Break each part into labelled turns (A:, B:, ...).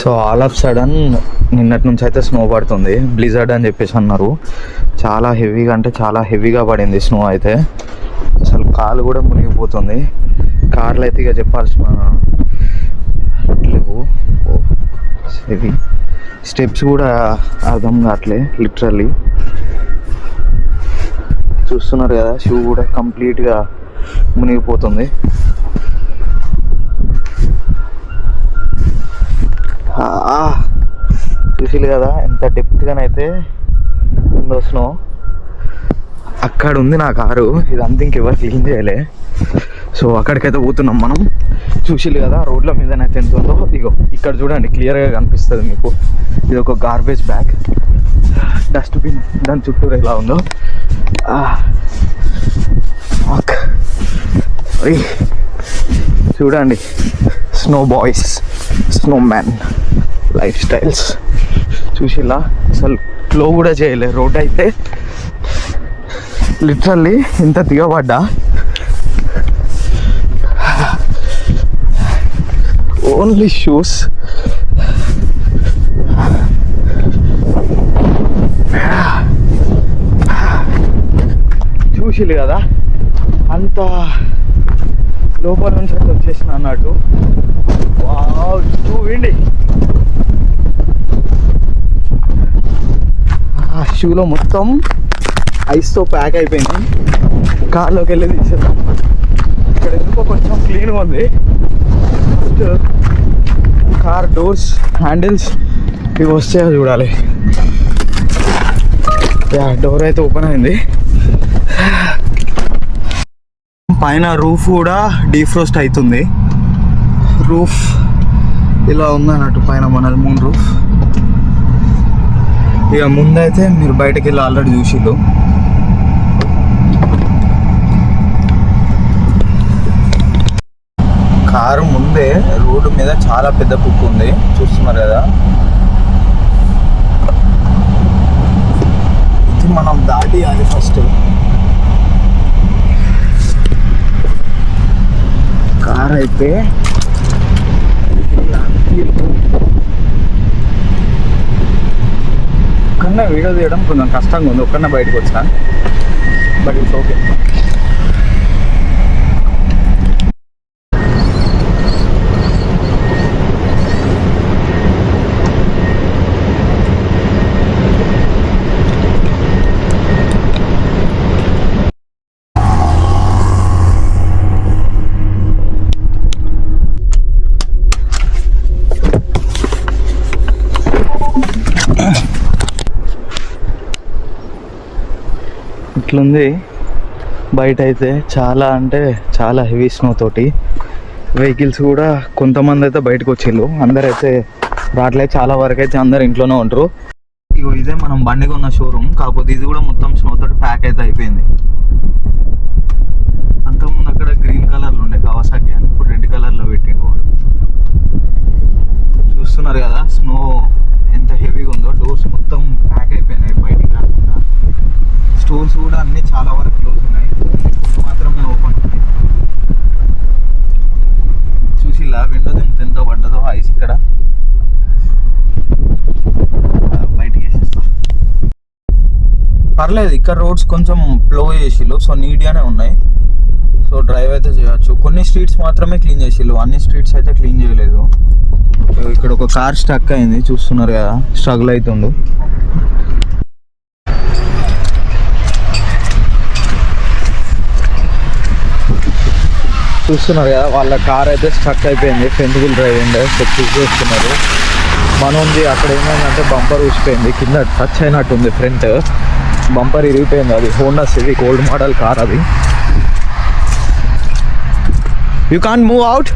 A: So all of sudden నిన్నటి నుంచి అయితే స్నో పడుతుంది, బ్లిజర్డ్ అని చెప్పేసి అన్నారు. చాలా హెవీగా అంటే చాలా హెవీగా పడింది స్నో అయితే. అసలు కాలు కూడా మునిగిపోతుంది. కార్లు అయితే ఇక చెప్పాల్సిన లేవు. హెవీ స్టెప్స్ కూడా అర్థం కావట్లే లిటరల్లీ. చూస్తున్నారు కదా, షూ కూడా కంప్లీట్గా మునిగిపోతుంది. చూసిలు కదా ఎంత డెప్త్గానైతే ఉందో స్నో. అక్కడ ఉంది నా కారు, ఇదంతా ఇంకెవరు క్లీన్ చేయలే. సో అక్కడికైతే పోతున్నాం మనం. చూసిలు కదా రోడ్ల మీదనైతే ఎంత ఉందో. ఇగో ఇక్కడ చూడండి, క్లియర్గా కనిపిస్తుంది మీకు. ఇది ఒక గార్బేజ్ బ్యాగ్, డస్ట్బిన్ దాని చుట్టూరు ఎలా ఉందో. చూడండి, snow boys, snow man life styles. చూసిలా అసలు ఫ్లో కూడా చేయలే రోడ్ అయితే. లిటరల్లీ ఇంత దిగబడ్డా. Only shoes. చూసిలు కదా అంత లోపల నుంచి అయితే వచ్చేసిన అన్నట్టు. చూడండి ఆ షూలో మొత్తం ఐస్తో ప్యాక్ అయిపోయింది. కార్లోకి వెళ్ళి తీసేద్దాం. ఇక్కడ ఎందుకో కొంచెం క్లీన్గా ఉంది. కార్ డోర్స్, హ్యాండిల్స్ ఇవి వస్తాయో చూడాలి. డోర్ అయితే ఓపెన్ అయింది. పైన రూఫ్ కూడా డీఫ్రోస్ట్ అవుతుంది. రూఫ్ ఇలా ఉందన్నట్టు పైన మనది మూన్ రూఫ్. ఇక ముందైతే మీరు బయటకు వెళ్ళి ఆల్రెడీ చూసిళ్ళు. కారు ముందే రోడ్డు మీద చాలా పెద్ద కుక్కు ఉంది, చూస్తున్నారు కదా. ఇది మనం దాటియాలి ఫస్ట్. కార్ అయితే ఒక్కనే వీడియో తీయడం కొంచెం కష్టంగా ఉంది. ఒక్కనే బయటకు వచ్చిన, బట్ ఇట్స్ ఓకే. ఇట్లుంది బయట అయితే. చాలా అంటే చాలా హెవీ స్నో తోటి వెహికల్స్ కూడా కొంతమంది అయితే బయటకు వచ్చిళ్ళు, అందరైతే రావట్లేదు. చాలా వరకు అయితే అందరు ఇంట్లోనే ఉంటారు. ఇగో ఇదే మనం బండిగా ఉన్న షోరూమ్, కాకపోతే ఇది కూడా మొత్తం స్నో తోటి ప్యాక్ అయితే అయిపోయింది. అంతకుముందు అక్కడ గ్రీన్ కలర్లో ఉండే కవాసాకి అని, ఇప్పుడు రెడ్ కలర్లో పెట్టిండు వాడు. చూస్తున్నారు కదా స్నో ఎంత హెవీగా ఉందో. డోర్స్ మొత్తం ప్యాక్ అయిపోయినాయి, బయటికి రాకుండా. స్టోర్స్ కూడా అన్నీ చాలా వరకు క్లోజ్ ఉన్నాయి, మాత్రమే ఓపెన్ ఉన్నాయి. చూసిలా విండో ఎంత పడ్డదో ఐస్. ఇక్కడ బయటికి వేసేస్తా. పర్లేదు, ఇక్కడ రోడ్స్ కొంచెం ఫ్లో చేసిళ్ళు, సో నీట్గానే ఉన్నాయి. సో డ్రైవ్ అయితే చేయొచ్చు. కొన్ని స్ట్రీట్స్ మాత్రమే క్లీన్ చేసిళ్ళు, అన్ని స్ట్రీట్స్ అయితే క్లీన్ చేయలేదు. ఇక్కడ ఒక కార్ స్టక్ అయింది, చూస్తున్నారు కదా, స్ట్రగుల్ అవుతుండు. చూస్తున్నారు కదా వాళ్ళ కార్ అయితే స్టక్ అయిపోయింది. ఫ్రంట్ వీల్ డ్రైవ్ ఉండే, చెక్ చేస్తున్నారు. మనోంది అక్కడ ఏమైందంటే బంపర్ ఊసిపోయింది, కింద టచ్ అయినట్టుంది. ఫ్రంట్ బంపర్ ఇరిగిపోయింది. అది Honda Civic old model car అది. You can't move out.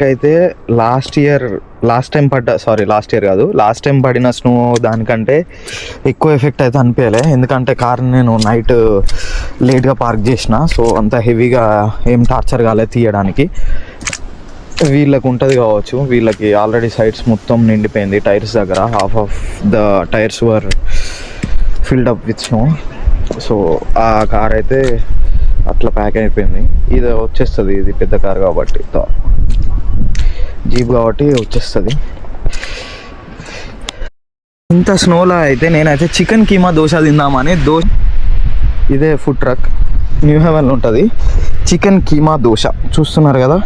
A: అయితే లాస్ట్ టైం పడిన స్నో దానికంటే ఎక్కువ ఎఫెక్ట్ అయితే అనిపించలే. ఎందుకంటే కార్ నేను నైట్ లేట్గా పార్క్ చేసిన, సో అంత హెవీగా ఏం టార్చర్ కాలేదు తీయడానికి. వీళ్ళకి ఉంటుంది కావచ్చు, వీళ్ళకి ఆల్రెడీ సైడ్స్ మొత్తం నిండిపోయింది టైర్స్ దగ్గర. Half of the tyres were filled up with snow. So ఆ కార్ అయితే అట్లా ప్యాక్ అయిపోయింది. ఇది వచ్చేస్తుంది, ఇది పెద్ద కార్ కాబట్టి, జీప్ కాబట్టి వచ్చేస్తుంది. ఇంత స్నోలో అయితే నేనైతే చికెన్ కీమా దోశ తిందామని ఇదే ఫుడ్ ట్రక్ న్యూ హెవెన్లో ఉంటుంది. చికెన్ కీమా దోశ చూస్తున్నారు కదా.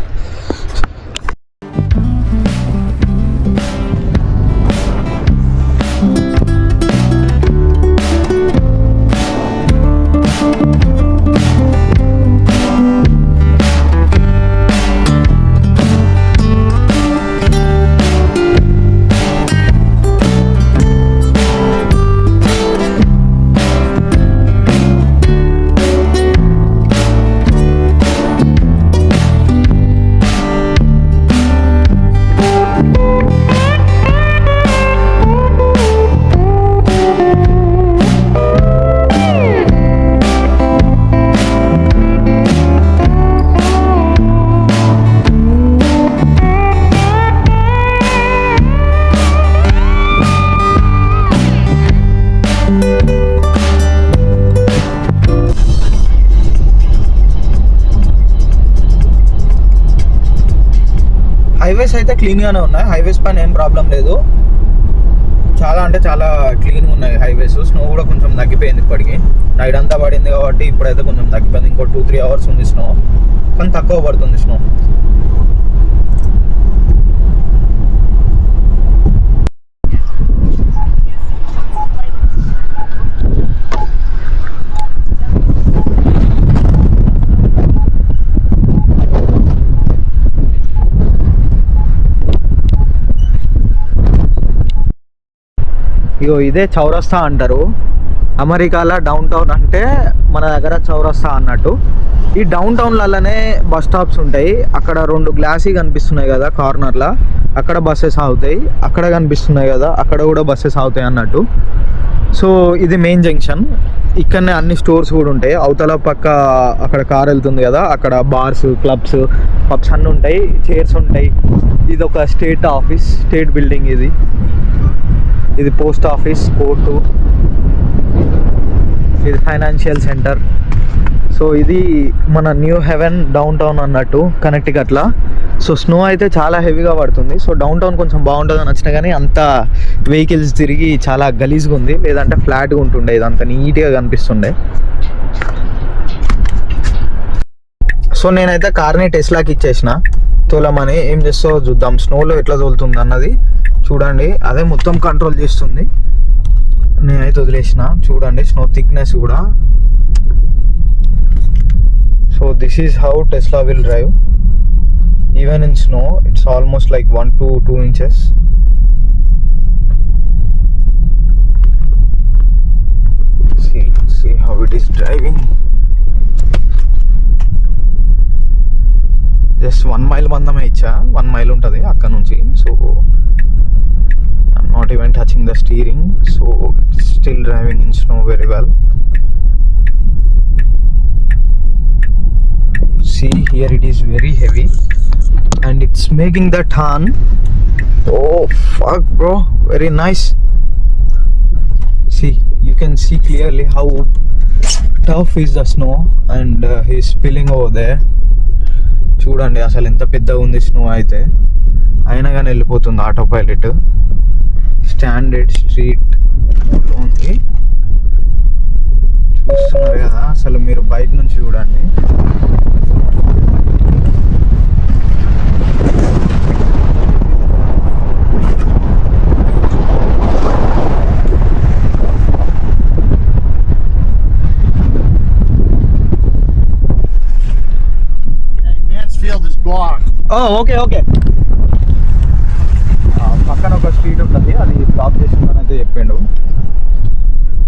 A: హైవేస్ అయితే క్లీన్గానే ఉన్నాయి. హైవేస్ పైన ఏం ప్రాబ్లం లేదు. చాలా అంటే చాలా క్లీన్గా ఉన్నాయి హైవేస్. స్నో కూడా కొంచెం తగ్గిపోయింది ఇప్పటికి. నైట్ అంతా పడింది కాబట్టి ఇప్పుడైతే కొంచెం తగ్గిపోయింది. ఇంకో 2-3 అవర్స్ ఉంది స్నో, కానీ తక్కువ పడుతుంది స్నో. ఇగో ఇదే చౌరస్తా అంటారు. అమెరికాలో డౌన్ టౌన్ అంటే మన దగ్గర చౌరస్తా అన్నట్టు. ఈ డౌన్ టౌన్లలోనే బస్ స్టాప్స్ ఉంటాయి. అక్కడ 2 గ్లాసీ కనిపిస్తున్నాయి కదా కార్నర్లో, అక్కడ బస్సెస్ ఆగుతాయి. అక్కడ కనిపిస్తున్నాయి కదా, అక్కడ కూడా బస్సెస్ ఆగుతాయి అన్నట్టు. సో ఇది మెయిన్ జంక్షన్. ఇక్కడనే అన్ని స్టోర్స్ కూడా ఉంటాయి. అవతల పక్క అక్కడ కార్ వెళ్తుంది కదా, అక్కడ బార్స్, క్లబ్స్, పబ్స్ అన్నీ ఉంటాయి. చైర్స్ ఉంటాయి. ఇది ఒక స్టేట్ ఆఫీస్, స్టేట్ బిల్డింగ్. ఇది పోస్ట్ ఆఫీస్, కోర్టు, ఇది ఫైనాన్షియల్ సెంటర్. సో ఇది మన న్యూ హెవెన్ డౌన్ టౌన్ అన్నట్టు కనెక్టికట్లో. సో స్నో అయితే చాలా హెవీగా పడుతుంది. సో డౌన్ టౌన్ కొంచెం బాగుంటుందని వచ్చినా కానీ అంత వెహికల్స్ తిరిగి చాలా గలీజ్గా ఉంది. లేదంటే ఫ్లాట్గా ఉంటుండే, ఇదంతా నీట్గా కనిపిస్తుండే. సో నేనైతే కార్ని టెస్లాకి ఇచ్చేసిన తోలమని. ఏం చేస్తావో చూద్దాం, స్నోలో ఎట్లా తోలుతుంది అన్నది చూడండి. అదే మొత్తం కంట్రోల్ చేస్తుంది. నేనైతే వదిలేసిన. చూడండి స్నో థిక్నెస్ కూడా. So this is how Tesla will drive even in snow. It's almost like 1 to 2 inches. See how it is driving. Just 1 mile మందమే ఇచ్చా. 1 mile ఉంటుంది అక్కడ నుంచి. So I'm not even touching the steering, so it's still driving in snow very well. See here, it is very heavy and it's making the turn. Oh fuck bro, very nice. See, you can see clearly how tough is the snow and he's spilling over there. చూడండి అసలు ఎంత పెద్దగా ఉంది snow అయితే. అయినా కానీ వెళ్ళిపోతుంది auto pilot. Standard street ఉంది చూస్తున్నారు కదా. అసలు మీరు బయట నుంచి చూడండి. ఓకే పక్కన ఒక స్ట్రీట్ ఉంటుంది, అది బ్లాక్ చేసిందని అయితే చెప్పిండు.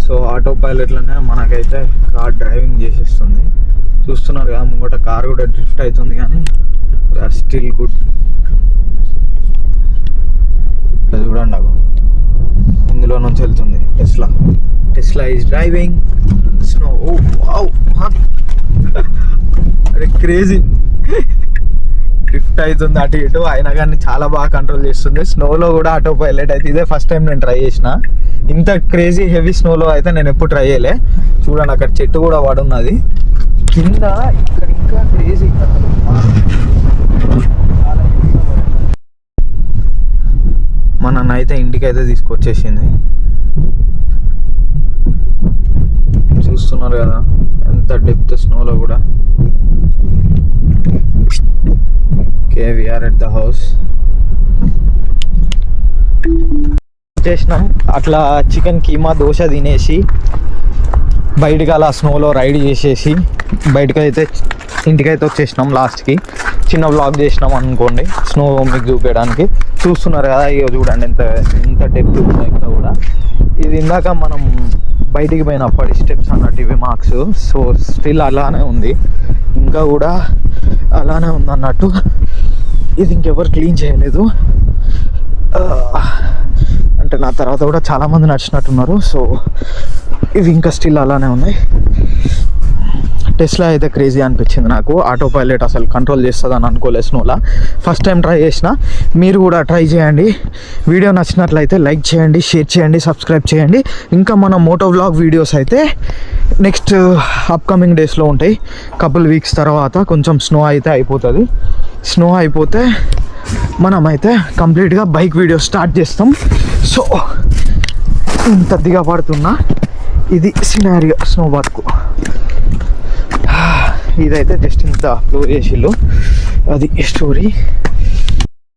A: సో ఆటో పైలట్లోనే మనకైతే కార్ డ్రైవింగ్ చేసేస్తుంది. చూస్తున్నారు కదా, ముంగట కార్ కూడా డ్రిఫ్ట్ అవుతుంది కానీ ఆర్ స్టిల్ గుడ్. చూడండి నాకు ఇందులో నుంచి వెళ్తుంది Tesla is driving snow. Oh wow, అరే క్రేజీ. డ్రిఫ్ట్ అవుతుంది అటు ఇటు, అయినా కానీ చాలా బాగా కంట్రోల్ చేస్తుంది. స్నోలో కూడా ఆటో పైలట్ అయితే ఇదే ఫస్ట్ టైం నేను ట్రై చేసిన. ఇంత క్రేజీ హెవీ స్నోలో అయితే నేను ఎప్పుడు ట్రై చేయలే. చూడండి అక్కడ చెట్టు కూడా పడున్నది కింద, ఇక్కడ ఇంకా క్రేజీ. మా నన్ను అయితే ఇంటికి అయితే తీసుకొచ్చేసింది. చూస్తున్నారు కదా ఎంత డెప్త్ స్నోలో కూడా. Okay, we're at the house. చేసినాం అట్లా చికెన్ కీమా దోశ తినేసి బయటకు అలా స్నోలో రైడ్ చేసేసి బయటకైతే ఇంటికైతే వచ్చేసినాం. లాస్ట్కి చిన్న వ్లాగ్ చేసినాం అనుకోండి స్నో మీకు చూపించడానికి. చూస్తున్నారు కదా ఇక చూడండి ఎంత డెప్త్ ఉందో ఇక్కడ కూడా. ఇది ఇందాక మనం బయటికి పోయినప్పటి స్టెప్స్ అన్నట్టు ఇవి మార్క్స్. సో స్టిల్ అలానే ఉంది, ఇంకా కూడా అలానే ఉంది అన్నట్టు. ఇది ఇంకెవరు క్లీన్ చేయలేదు, అంటే నా తర్వాత కూడా చాలామంది నడిచినట్టున్నారు. సో ఇది ఇంకా స్టిల్ అలానే ఉంది. టెస్లా అయితే క్రేజీ అనిపించింది నాకు. ఆటో పైలట్ అసలు కంట్రోల్ చేస్తుందని అనుకోలేదు స్నోలా. ఫస్ట్ టైం ట్రై చేసిన, మీరు కూడా ట్రై చేయండి. వీడియో నచ్చినట్లయితే లైక్ చేయండి, షేర్ చేయండి, సబ్స్క్రైబ్ చేయండి. ఇంకా మన మోటో వ్లాగ్ వీడియోస్ అయితే నెక్స్ట్ అప్కమింగ్ డేస్లో ఉంటాయి. కపుల్ వీక్స్ తర్వాత కొంచెం స్నో అయితే అయిపోతుంది. స్నో అయిపోతే మనమైతే కంప్లీట్గా బైక్ వీడియో స్టార్ట్ చేస్తాం. సో ఇంత దిగా పడుతున్నా, ఇది సినారియో స్నో బతుకు. ఇదైతే జస్ట్ ఇంత అప్లోడ్ చేసిళ్ళు, అది స్టోరీ.